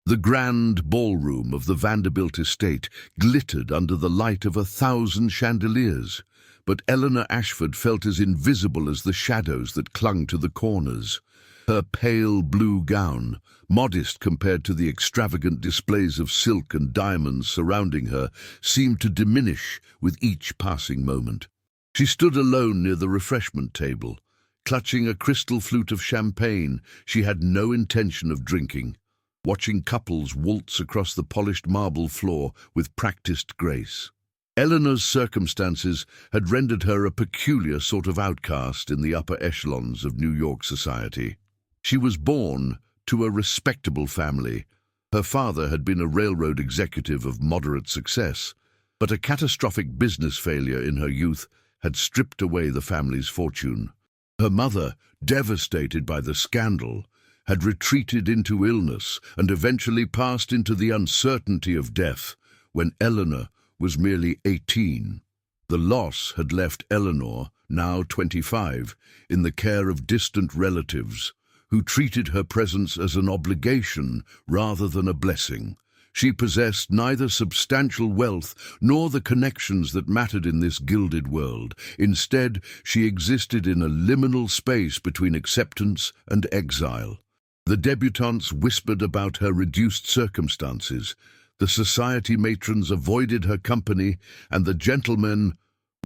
The grand ballroom of the Vanderbilt estate glittered under the light of 1,000 chandeliers, but Eleanor Ashford felt as invisible as the shadows that clung to the corners. Her pale blue gown, modest compared to the extravagant displays of silk and diamonds surrounding her, seemed to diminish with each passing moment. She stood alone near the refreshment table, clutching a crystal flute of champagne she had no intention of drinking, watching couples waltz across the polished marble floor with practiced grace. Eleanor's circumstances had rendered her a peculiar sort of outcast in the upper echelons of New York society. She was born to a respectable family. Her father had been a railroad executive of moderate success, but a catastrophic business failure in her youth had stripped away the family's fortune. Her mother, devastated by the scandal, had retreated into illness and eventually passed into the uncertainty of death when Eleanor was merely 18. The loss had left Eleanor, now 25, in the care of distant relatives, who treated her presence as an obligation rather than a blessing. She possessed neither substantial wealth nor the connections that mattered in this gilded world. Instead, she existed in a liminal space between acceptance and exile. The debutantes whispered about her reduced circumstances. The society matrons avoided her company, and the gentlemen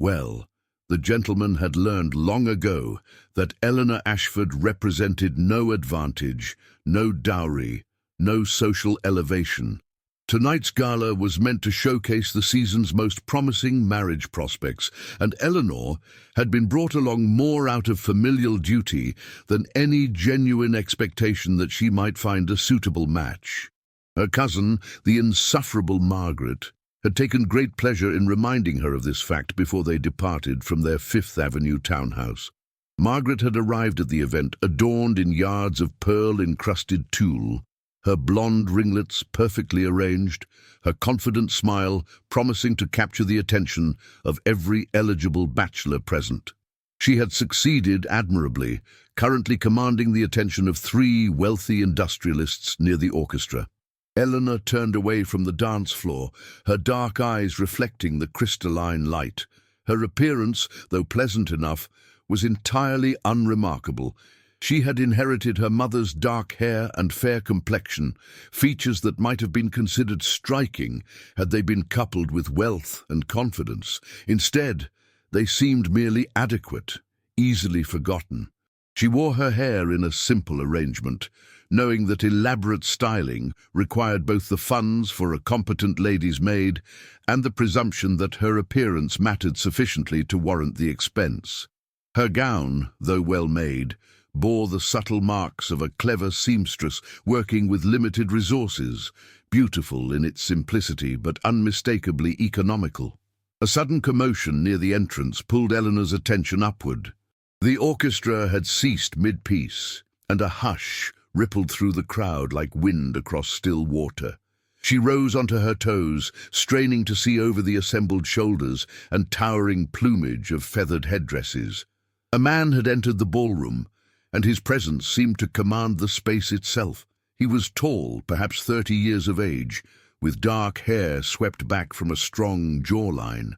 had learned long ago that Eleanor Ashford represented no advantage, no dowry, no social elevation. Tonight's gala was meant to showcase the season's most promising marriage prospects, and Eleanor had been brought along more out of familial duty than any genuine expectation that she might find a suitable match. Her cousin, the insufferable Margaret, had taken great pleasure in reminding her of this fact before they departed from their Fifth Avenue townhouse. Margaret had arrived at the event adorned in yards of pearl-encrusted tulle, her blonde ringlets perfectly arranged, her confident smile promising to capture the attention of every eligible bachelor present. She had succeeded admirably, currently commanding the attention of 3 wealthy industrialists near the orchestra. Eleanor turned away from the dance floor, her dark eyes reflecting the crystalline light. Her appearance, though pleasant enough, was entirely unremarkable. She had inherited her mother's dark hair and fair complexion, features that might have been considered striking had they been coupled with wealth and confidence. Instead, they seemed merely adequate, easily forgotten. She wore her hair in a simple arrangement, knowing that elaborate styling required both the funds for a competent lady's maid and the presumption that her appearance mattered sufficiently to warrant the expense. Her gown, though well made, bore the subtle marks of a clever seamstress working with limited resources, beautiful in its simplicity but unmistakably economical. A sudden commotion near the entrance pulled Eleanor's attention upward. The orchestra had ceased mid-piece, and a hush rippled through the crowd like wind across still water. She rose onto her toes, straining to see over the assembled shoulders and towering plumage of feathered headdresses. A man had entered the ballroom, and his presence seemed to command the space itself. He was tall, perhaps 30 years of age, with dark hair swept back from a strong jawline.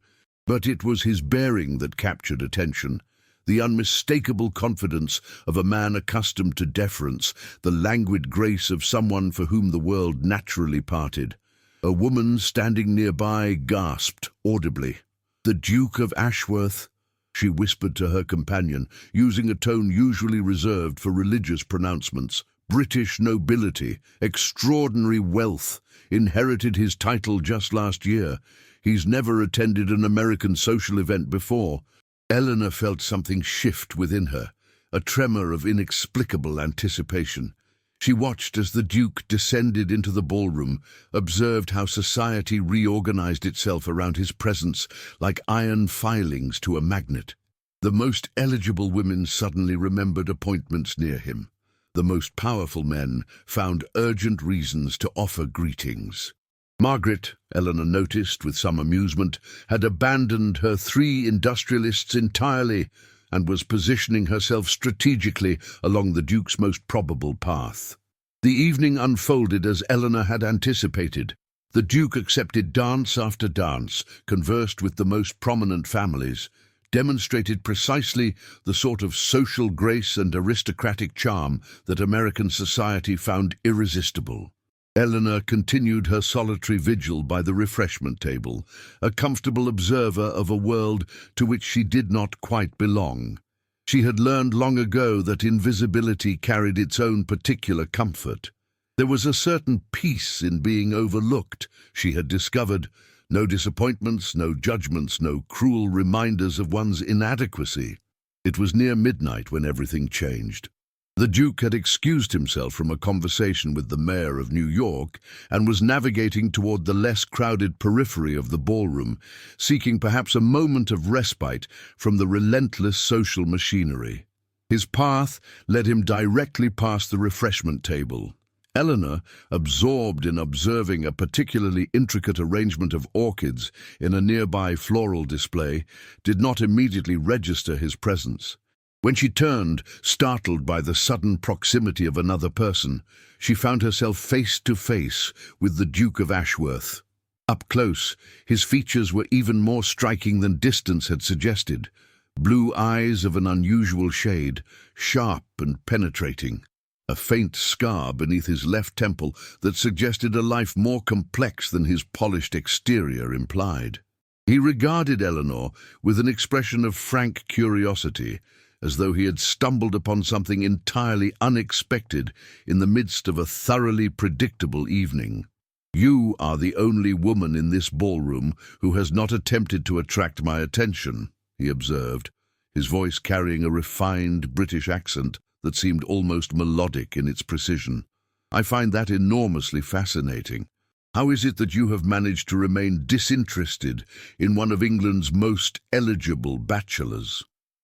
But it was his bearing that captured attention, the unmistakable confidence of a man accustomed to deference, the languid grace of someone for whom the world naturally parted. A woman standing nearby gasped audibly. "The Duke of Ashworth," she whispered to her companion, using a tone usually reserved for religious pronouncements. "British nobility, extraordinary wealth, inherited his title just last year. He's never attended an American social event before." Eleanor felt something shift within her, a tremor of inexplicable anticipation. She watched as the Duke descended into the ballroom, observed how society reorganized itself around his presence like iron filings to a magnet. The most eligible women suddenly remembered appointments near him. The most powerful men found urgent reasons to offer greetings. Margaret, Eleanor noticed with some amusement, had abandoned her 3 industrialists entirely and was positioning herself strategically along the Duke's most probable path. The evening unfolded as Eleanor had anticipated. The Duke accepted dance after dance, conversed with the most prominent families, demonstrated precisely the sort of social grace and aristocratic charm that American society found irresistible. Eleanor continued her solitary vigil by the refreshment table, a comfortable observer of a world to which she did not quite belong. She had learned long ago that invisibility carried its own particular comfort. There was a certain peace in being overlooked, she had discovered. No disappointments, no judgments, no cruel reminders of one's inadequacy. It was near midnight when everything changed. The Duke had excused himself from a conversation with the mayor of New York and was navigating toward the less crowded periphery of the ballroom, seeking perhaps a moment of respite from the relentless social machinery. His path led him directly past the refreshment table. Eleanor, absorbed in observing a particularly intricate arrangement of orchids in a nearby floral display, did not immediately register his presence. When she turned, startled by the sudden proximity of another person, she found herself face to face with the Duke of Ashworth. Up close, his features were even more striking than distance had suggested. Blue eyes of an unusual shade, sharp and penetrating. A faint scar beneath his left temple that suggested a life more complex than his polished exterior implied. He regarded Eleanor with an expression of frank curiosity, as though he had stumbled upon something entirely unexpected in the midst of a thoroughly predictable evening. "You are the only woman in this ballroom who has not attempted to attract my attention," he observed, his voice carrying a refined British accent that seemed almost melodic in its precision. "I find that enormously fascinating. How is it that you have managed to remain disinterested in one of England's most eligible bachelors?"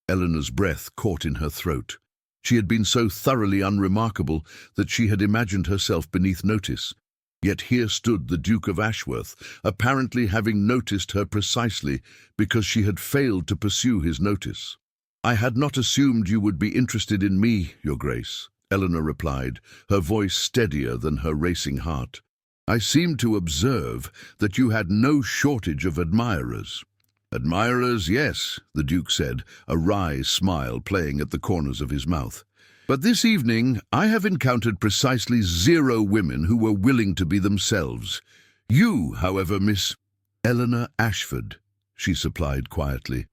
Eleanor's breath caught in her throat. She had been so thoroughly unremarkable that she had imagined herself beneath notice. Yet here stood the Duke of Ashworth, apparently having noticed her precisely because she had failed to pursue his notice. "I had not assumed you would be interested in me, Your Grace," Eleanor replied, her voice steadier than her racing heart. "I seemed to observe that you had no shortage of admirers." "Admirers, yes," the Duke said, a wry smile playing at the corners of his mouth. "But this evening I have encountered precisely 0 women who were willing to be themselves. You, however, Miss—" "Eleanor Ashford," she supplied quietly.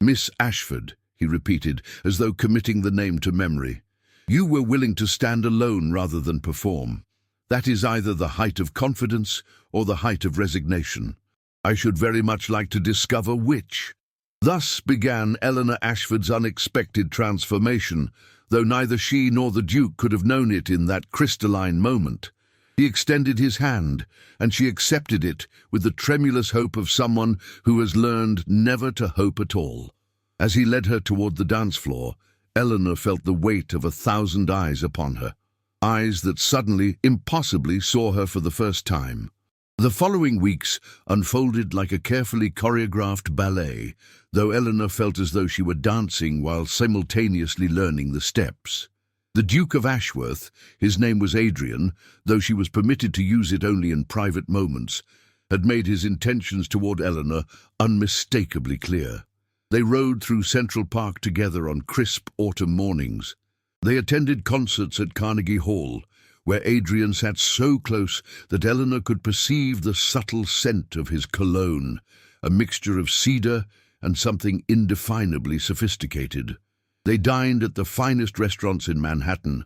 "Miss Ashford," he repeated, as though committing the name to memory. "You were willing to stand alone rather than perform. That is either the height of confidence or the height of resignation. I should very much like to discover which." Thus began Eleanor Ashford's unexpected transformation, though neither she nor the Duke could have known it in that crystalline moment. He extended his hand, and she accepted it with the tremulous hope of someone who has learned never to hope at all. As he led her toward the dance floor, Eleanor felt the weight of 1,000 eyes upon her, eyes that suddenly, impossibly saw her for the first time. The following weeks unfolded like a carefully choreographed ballet, though Eleanor felt as though she were dancing while simultaneously learning the steps. The Duke of Ashworth, his name was Adrian, though she was permitted to use it only in private moments, had made his intentions toward Eleanor unmistakably clear. They rode through Central Park together on crisp autumn mornings. They attended concerts at Carnegie Hall, where Adrian sat so close that Eleanor could perceive the subtle scent of his cologne, a mixture of cedar and something indefinably sophisticated. They dined at the finest restaurants in Manhattan,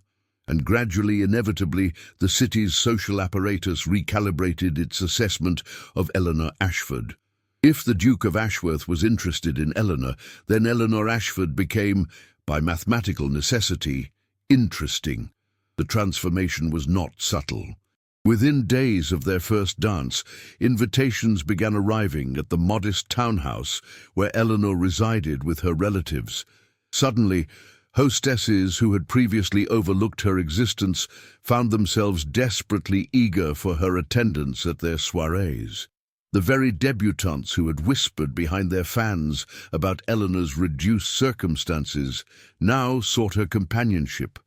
and gradually, inevitably, the city's social apparatus recalibrated its assessment of Eleanor Ashford. If the Duke of Ashworth was interested in Eleanor, then Eleanor Ashford became, by mathematical necessity, interesting. The transformation was not subtle. Within days of their first dance, invitations began arriving at the modest townhouse where Eleanor resided with her relatives. Suddenly, hostesses who had previously overlooked her existence found themselves desperately eager for her attendance at their soirees. The very debutantes who had whispered behind their fans about Eleanor's reduced circumstances now sought her companionship.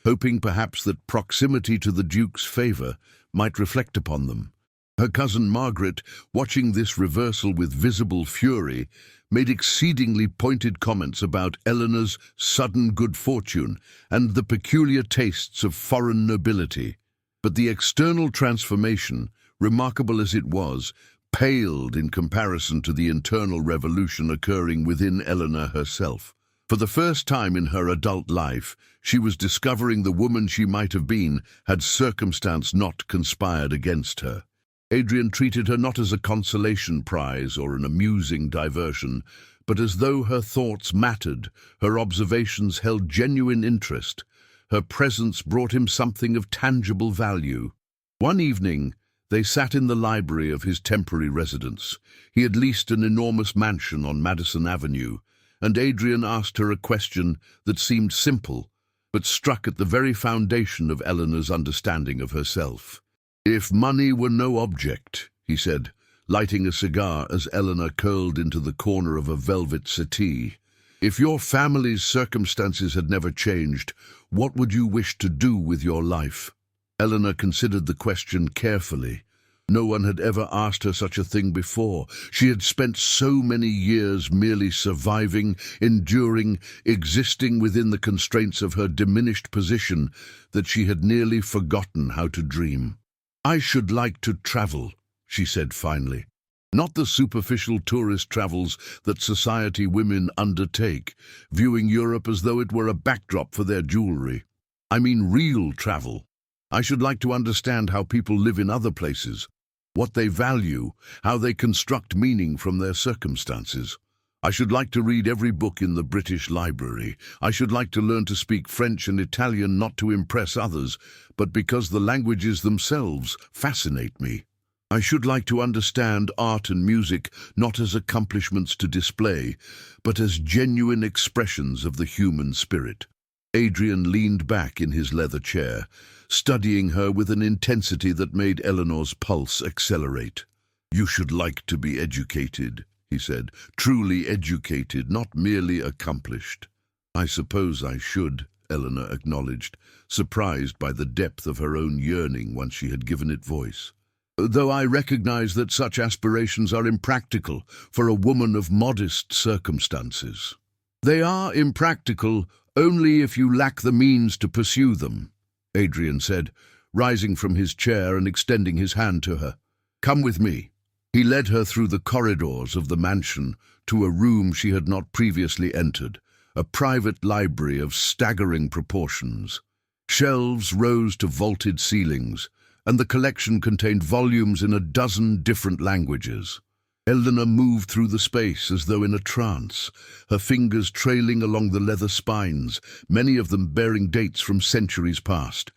hoping perhaps that proximity to the Duke's favour might reflect upon them. Her cousin Margaret, watching this reversal with visible fury, made exceedingly pointed comments about Eleanor's sudden good fortune and the peculiar tastes of foreign nobility. But the external transformation, remarkable as it was, paled in comparison to the internal revolution occurring within Eleanor herself. For the first time in her adult life, she was discovering the woman she might have been had circumstance not conspired against her. Adrian treated her not as a consolation prize or an amusing diversion, but as though her thoughts mattered, her observations held genuine interest. Her presence brought him something of tangible value. One evening, they sat in the library of his temporary residence. He had leased an enormous mansion on Madison Avenue, and Adrian asked her a question that seemed simple, but struck at the very foundation of Eleanor's understanding of herself. "If money were no object," he said, lighting a cigar as Eleanor curled into the corner of a velvet settee, "if your family's circumstances had never changed, what would you wish to do with your life?" Eleanor considered the question carefully. No one had ever asked her such a thing before. She had spent so many years merely surviving, enduring, existing within the constraints of her diminished position that she had nearly forgotten how to dream. "I should like to travel," she said finally. "Not the superficial tourist travels that society women undertake, viewing Europe as though it were a backdrop for their jewelry. I mean real travel. I should like to understand how people live in other places, what they value, how they construct meaning from their circumstances. I should like to read every book in the British Library. I should like to learn to speak French and Italian not to impress others, but because the languages themselves fascinate me. I should like to understand art and music not as accomplishments to display, but as genuine expressions of the human spirit." Adrian leaned back in his leather chair, studying her with an intensity that made Eleanor's pulse accelerate. "You should like to be educated," he said, "truly educated, not merely accomplished." "I suppose I should," Eleanor acknowledged, surprised by the depth of her own yearning once she had given it voice. "Though I recognize that such aspirations are impractical for a woman of modest circumstances." "They are impractical only if you lack the means to pursue them," Adrian said, rising from his chair and extending his hand to her. "Come with me." He led her through the corridors of the mansion to a room she had not previously entered, a private library of staggering proportions. Shelves rose to vaulted ceilings, and the collection contained volumes in a dozen different languages. Eleanor moved through the space as though in a trance, her fingers trailing along the leather spines, many of them bearing dates from centuries past.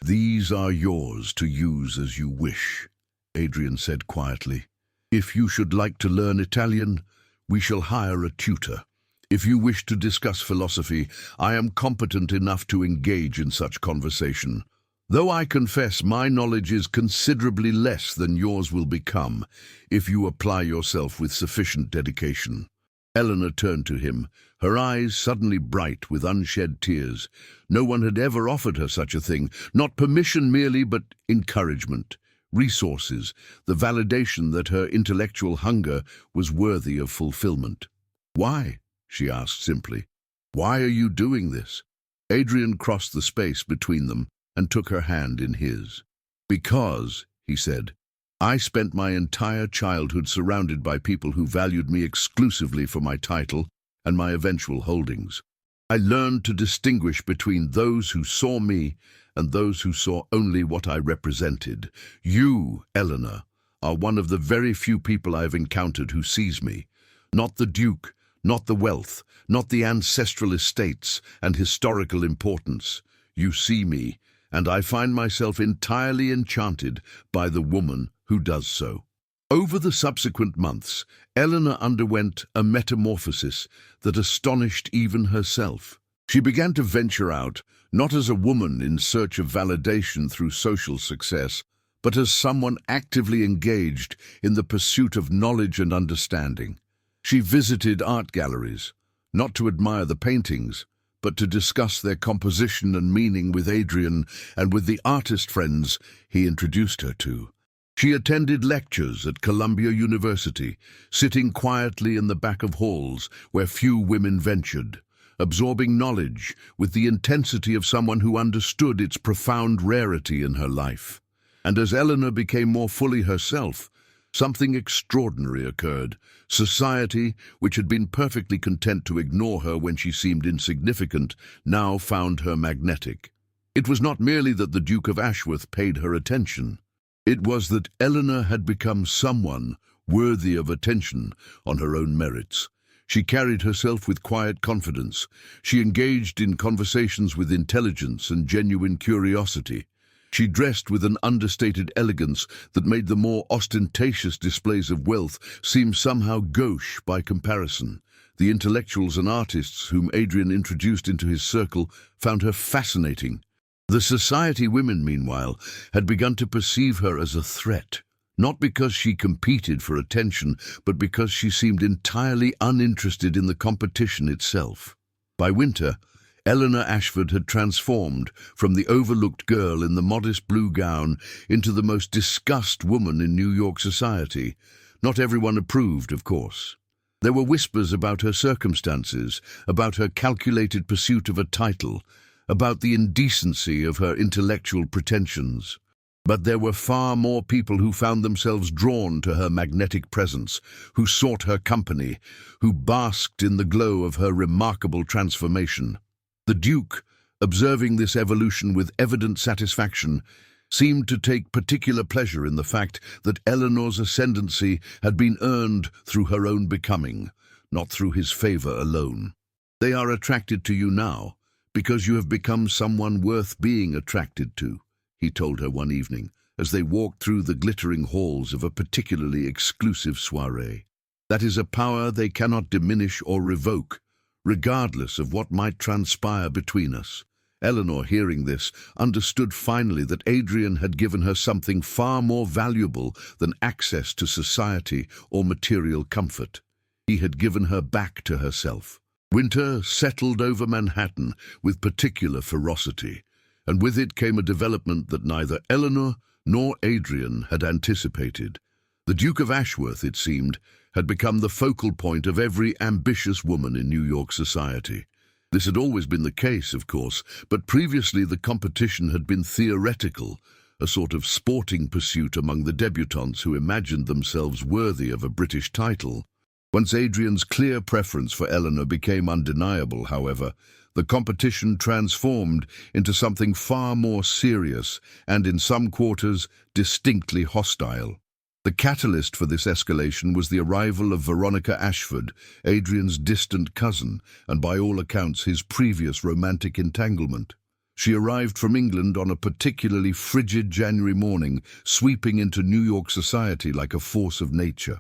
"These are yours to use as you wish," Adrian said quietly. "If you should like to learn Italian, we shall hire a tutor. If you wish to discuss philosophy, I am competent enough to engage in such conversation. Though I confess my knowledge is considerably less than yours will become, if you apply yourself with sufficient dedication." Eleanor turned to him, her eyes suddenly bright with unshed tears. No one had ever offered her such a thing, not permission merely, but encouragement, resources, the validation that her intellectual hunger was worthy of fulfillment. "Why?" she asked simply. "Why are you doing this?" Adrian crossed the space between them and took her hand in his. "Because," he said, "I spent my entire childhood surrounded by people who valued me exclusively for my title and my eventual holdings. I learned to distinguish between those who saw me and those who saw only what I represented. You, Eleanor, are one of the very few people I have encountered who sees me. Not the Duke, not the wealth, not the ancestral estates and historical importance. You see me, and I find myself entirely enchanted by the woman who does so." Over the subsequent months, Eleanor underwent a metamorphosis that astonished even herself. She began to venture out, not as a woman in search of validation through social success, but as someone actively engaged in the pursuit of knowledge and understanding. She visited art galleries, not to admire the paintings, but to discuss their composition and meaning with Adrian and with the artist friends he introduced her to. She attended lectures at Columbia University, sitting quietly in the back of halls where few women ventured, absorbing knowledge with the intensity of someone who understood its profound rarity in her life. And as Eleanor became more fully herself, something extraordinary occurred. Society, which had been perfectly content to ignore her when she seemed insignificant, now found her magnetic. It was not merely that the Duke of Ashworth paid her attention. It was that Eleanor had become someone worthy of attention on her own merits. She carried herself with quiet confidence. She engaged in conversations with intelligence and genuine curiosity. She dressed with an understated elegance that made the more ostentatious displays of wealth seem somehow gauche by comparison. The intellectuals and artists whom Adrian introduced into his circle found her fascinating. The society women, meanwhile, had begun to perceive her as a threat, not because she competed for attention, but because she seemed entirely uninterested in the competition itself. By winter, Eleanor Ashford had transformed from the overlooked girl in the modest blue gown into the most discussed woman in New York society. Not everyone approved, of course. There were whispers about her circumstances, about her calculated pursuit of a title, about the indecency of her intellectual pretensions. But there were far more people who found themselves drawn to her magnetic presence, who sought her company, who basked in the glow of her remarkable transformation. The Duke, observing this evolution with evident satisfaction, seemed to take particular pleasure in the fact that Eleanor's ascendancy had been earned through her own becoming, not through his favor alone. "They are attracted to you now because you have become someone worth being attracted to," he told her one evening, as they walked through the glittering halls of a particularly exclusive soirée. "That is a power they cannot diminish or revoke, regardless of what might transpire between us." Eleanor, hearing this, understood finally that Adrian had given her something far more valuable than access to society or material comfort. He had given her back to herself. Winter settled over Manhattan with particular ferocity, and with it came a development that neither Eleanor nor Adrian had anticipated. The Duke of Ashworth, it seemed, had become the focal point of every ambitious woman in New York society. This had always been the case, of course, but previously the competition had been theoretical, a sort of sporting pursuit among the debutantes who imagined themselves worthy of a British title. Once Adrian's clear preference for Eleanor became undeniable, however, the competition transformed into something far more serious and, in some quarters, distinctly hostile. The catalyst for this escalation was the arrival of Veronica Ashford, Adrian's distant cousin, and by all accounts his previous romantic entanglement. She arrived from England on a particularly frigid January morning, sweeping into New York society like a force of nature.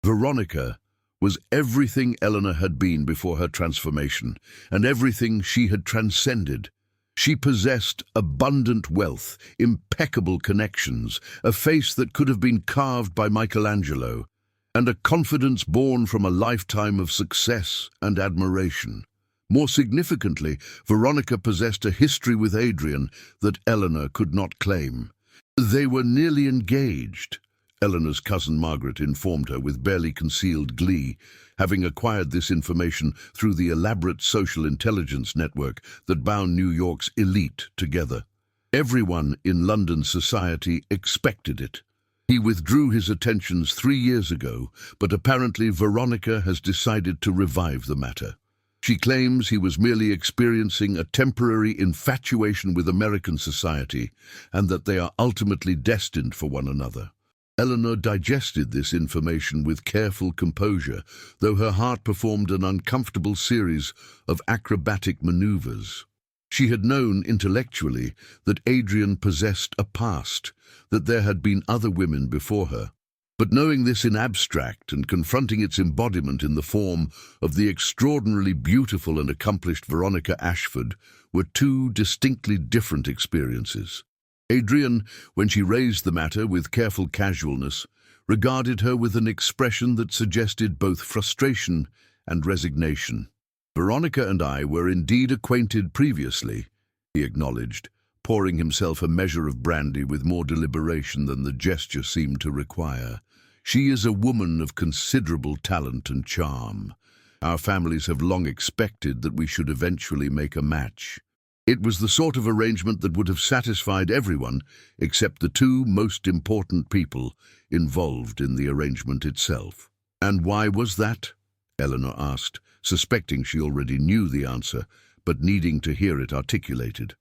Veronica was everything Eleanor had been before her transformation, and everything she had transcended. She possessed abundant wealth, impeccable connections, a face that could have been carved by Michelangelo, and a confidence born from a lifetime of success and admiration. More significantly, Veronica possessed a history with Adrian that Eleanor could not claim. They were nearly engaged, Eleanor's cousin Margaret informed her with barely concealed glee, having acquired this information through the elaborate social intelligence network that bound New York's elite together. Everyone in London society expected it. He withdrew his attentions 3 years ago, but apparently Veronica has decided to revive the matter. She claims he was merely experiencing a temporary infatuation with American society, and that they are ultimately destined for one another. Eleanor digested this information with careful composure, though her heart performed an uncomfortable series of acrobatic maneuvers. She had known intellectually that Adrian possessed a past, that there had been other women before her. But knowing this in abstract and confronting its embodiment in the form of the extraordinarily beautiful and accomplished Veronica Ashford were two distinctly different experiences. Adrian, when she raised the matter with careful casualness, regarded her with an expression that suggested both frustration and resignation. Veronica and I were indeed acquainted previously, he acknowledged, pouring himself a measure of brandy with more deliberation than the gesture seemed to require. She is a woman of considerable talent and charm. Our families have long expected that we should eventually make a match. It was the sort of arrangement that would have satisfied everyone except the two most important people involved in the arrangement itself. And why was that? Eleanor asked, suspecting she already knew the answer, but needing to hear it articulated.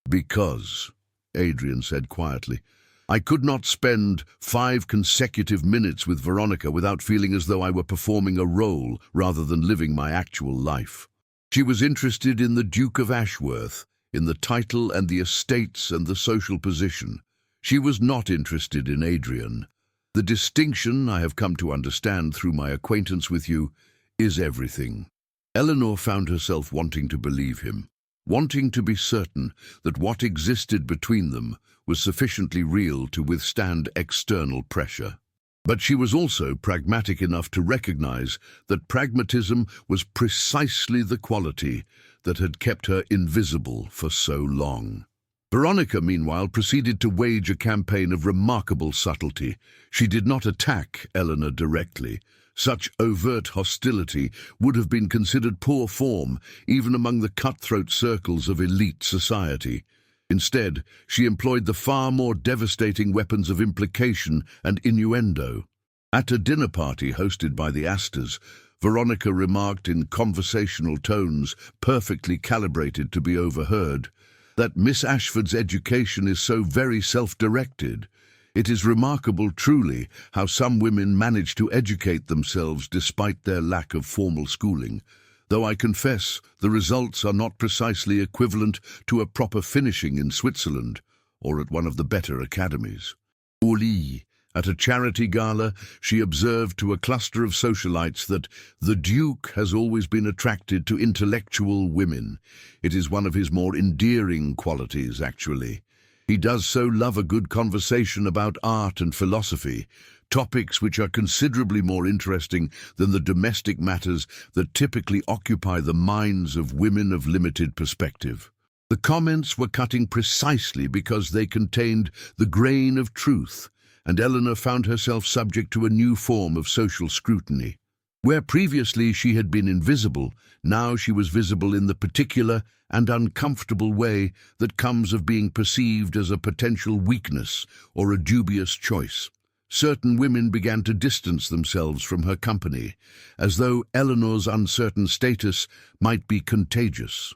Because, Adrian said quietly, I could not spend 5 consecutive minutes with Veronica without feeling as though I were performing a role rather than living my actual life. She was interested in the Duke of Ashworth, in the title and the estates and the social position. She was not interested in Adrian. The distinction I have come to understand through my acquaintance with you is everything. Eleanor found herself wanting to believe him, wanting to be certain that what existed between them was sufficiently real to withstand external pressure. But she was also pragmatic enough to recognize that pragmatism was precisely the quality that had kept her invisible for so long. Veronica, meanwhile, proceeded to wage a campaign of remarkable subtlety. She did not attack Eleanor directly. Such overt hostility would have been considered poor form, even among the cutthroat circles of elite society. Instead, she employed the far more devastating weapons of implication and innuendo. At a dinner party hosted by the Astors, Veronica remarked in conversational tones perfectly calibrated to be overheard that Miss Ashford's education is so very self-directed. It is remarkable, truly, how some women manage to educate themselves despite their lack of formal schooling, though I confess the results are not precisely equivalent to a proper finishing in Switzerland or at one of the better academies. Uli, at a charity gala, she observed to a cluster of socialites that the Duke has always been attracted to intellectual women. It is one of his more endearing qualities, actually. He does so love a good conversation about art and philosophy, topics which are considerably more interesting than the domestic matters that typically occupy the minds of women of limited perspective. The comments were cutting precisely because they contained the grain of truth, and Eleanor found herself subject to a new form of social scrutiny. Where previously she had been invisible, now she was visible in the particular and uncomfortable way that comes of being perceived as a potential weakness or a dubious choice. Certain women began to distance themselves from her company, as though Eleanor's uncertain status might be contagious.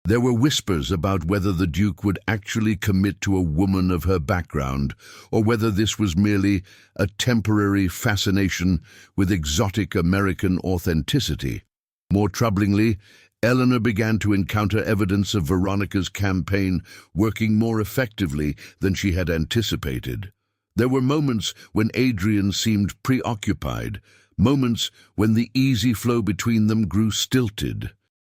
There were whispers about whether the Duke would actually commit to a woman of her background, or whether this was merely a temporary fascination with exotic American authenticity. More troublingly, Eleanor began to encounter evidence of Veronica's campaign working more effectively than she had anticipated. There were moments when Adrian seemed preoccupied, moments when the easy flow between them grew stilted.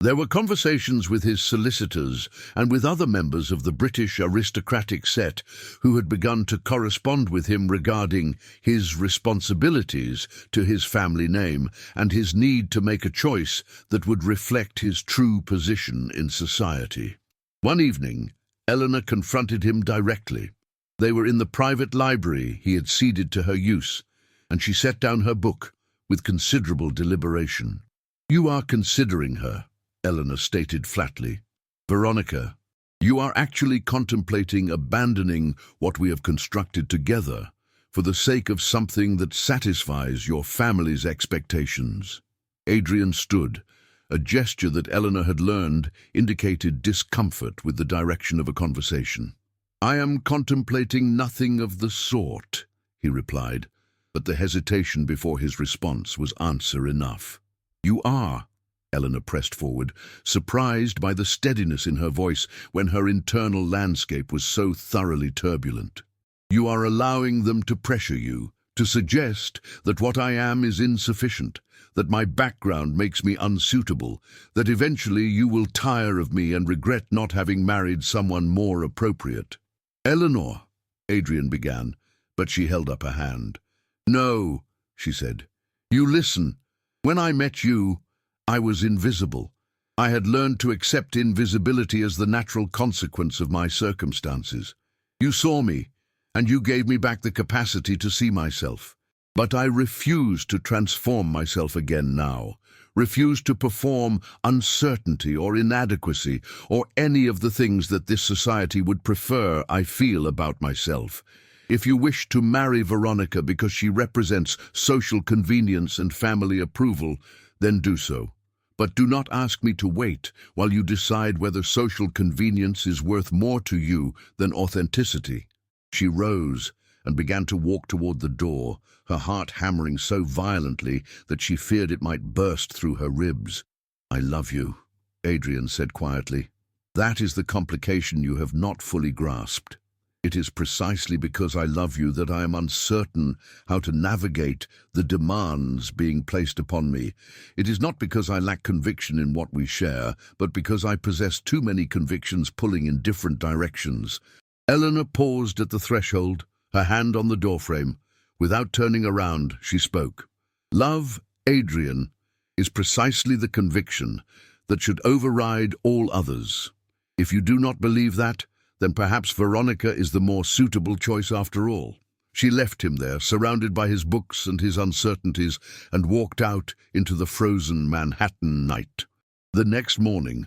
There were conversations with his solicitors and with other members of the British aristocratic set who had begun to correspond with him regarding his responsibilities to his family name and his need to make a choice that would reflect his true position in society. One evening, Eleanor confronted him directly. They were in the private library he had ceded to her use, and she set down her book with considerable deliberation. "You are considering her," Eleanor stated flatly. "Veronica, you are actually contemplating abandoning what we have constructed together for the sake of something that satisfies your family's expectations." Adrian stood. A gesture that Eleanor had learned indicated discomfort with the direction of a conversation. "I am contemplating nothing of the sort," he replied, but the hesitation before his response was answer enough. "You are," Eleanor pressed forward, surprised by the steadiness in her voice when her internal landscape was so thoroughly turbulent. "You are allowing them to pressure you, to suggest that what I am is insufficient, that my background makes me unsuitable, that eventually you will tire of me and regret not having married someone more appropriate." "Eleanor," Adrian began, but she held up a hand. "No," she said. "You listen. When I met you, I was invisible. I had learned to accept invisibility as the natural consequence of my circumstances. You saw me, and you gave me back the capacity to see myself. But I refuse to transform myself again now, refuse to perform uncertainty or inadequacy or any of the things that this society would prefer I feel about myself. If you wish to marry Veronica because she represents social convenience and family approval, then do so. But do not ask me to wait while you decide whether social convenience is worth more to you than authenticity. She rose and began to walk toward the door, her heart hammering so violently that she feared it might burst through her ribs. "I love you," Adrian said quietly. "That is the complication you have not fully grasped. It is precisely because I love you that I am uncertain how to navigate the demands being placed upon me. It is not because I lack conviction in what we share, but because I possess too many convictions pulling in different directions." Eleanor paused at the threshold, her hand on the doorframe. Without turning around, she spoke. "Love, Adrian, is precisely the conviction that should override all others. If you do not believe that, then perhaps Veronica is the more suitable choice after all." She left him there, surrounded by his books and his uncertainties, and walked out into the frozen Manhattan night. The next morning,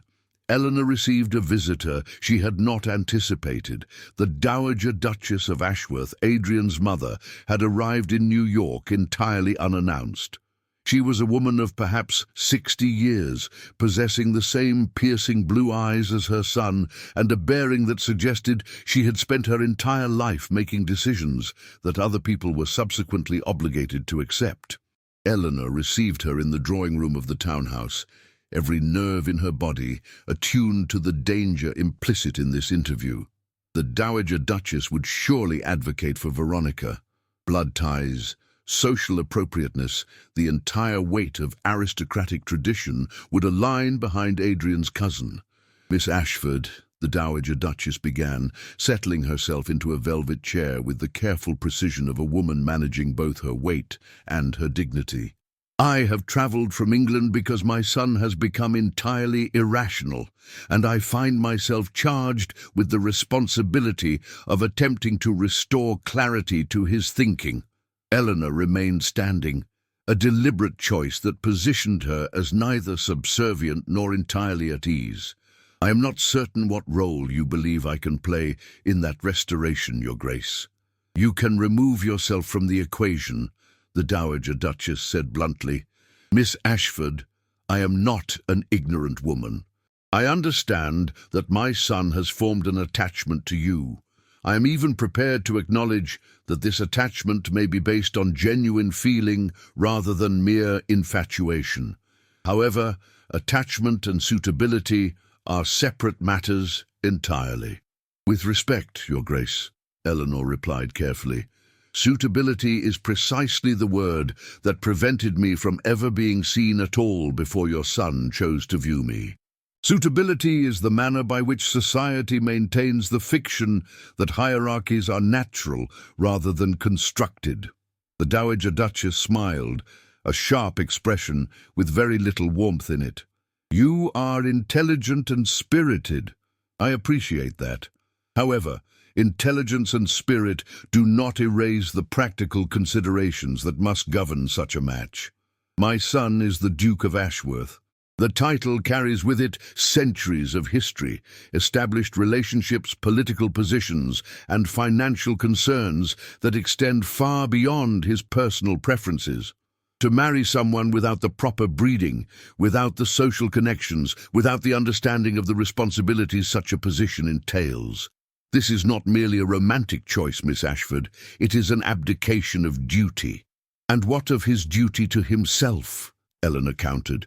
Eleanor received a visitor she had not anticipated. The Dowager Duchess of Ashworth, Adrian's mother, had arrived in New York entirely unannounced. She was a woman of perhaps 60 years, possessing the same piercing blue eyes as her son and a bearing that suggested she had spent her entire life making decisions that other people were subsequently obligated to accept. Eleanor received her in the drawing room of the townhouse, every nerve in her body attuned to the danger implicit in this interview. The Dowager Duchess would surely advocate for Veronica. Blood ties, social appropriateness, the entire weight of aristocratic tradition would align behind Adrian's cousin. "Miss Ashford," the Dowager Duchess began, settling herself into a velvet chair with the careful precision of a woman managing both her weight and her dignity. "I have traveled from England because my son has become entirely irrational, and I find myself charged with the responsibility of attempting to restore clarity to his thinking." Eleanor remained standing, a deliberate choice that positioned her as neither subservient nor entirely at ease. "I am not certain what role you believe I can play in that restoration, Your Grace." "You can remove yourself from the equation," the Dowager Duchess said bluntly. "Miss Ashford, I am not an ignorant woman. I understand that my son has formed an attachment to you. I am even prepared to acknowledge that this attachment may be based on genuine feeling rather than mere infatuation. However, attachment and suitability are separate matters entirely." "With respect, Your Grace," Eleanor replied carefully, "suitability is precisely the word that prevented me from ever being seen at all before your son chose to view me. Suitability is the manner by which society maintains the fiction that hierarchies are natural rather than constructed." The Dowager Duchess smiled, a sharp expression with very little warmth in it. "You are intelligent and spirited. I appreciate that. However, intelligence and spirit do not erase the practical considerations that must govern such a match. My son is the Duke of Ashworth. The title carries with it centuries of history, established relationships, political positions, and financial concerns that extend far beyond his personal preferences. To marry someone without the proper breeding, without the social connections, without the understanding of the responsibilities such a position entails. This is not merely a romantic choice, Miss Ashford. It is an abdication of duty." "And what of his duty to himself?" Eleanor countered.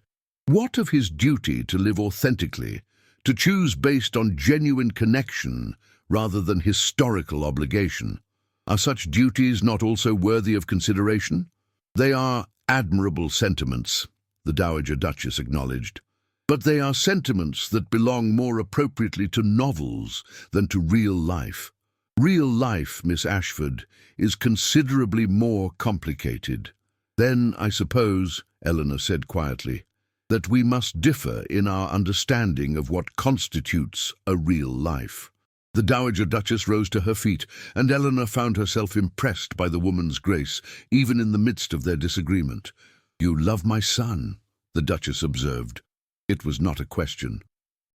"What of his duty to live authentically, to choose based on genuine connection rather than historical obligation? Are such duties not also worthy of consideration?" "They are admirable sentiments," the Dowager Duchess acknowledged. "But they are sentiments that belong more appropriately to novels than to real life. Real life, Miss Ashford, is considerably more complicated." "Then, I suppose," Eleanor said quietly, that we must differ in our understanding of what constitutes a real life. The Dowager Duchess rose to her feet, and Eleanor found herself impressed by the woman's grace, even in the midst of their disagreement. "You love my son," the Duchess observed. It was not a question.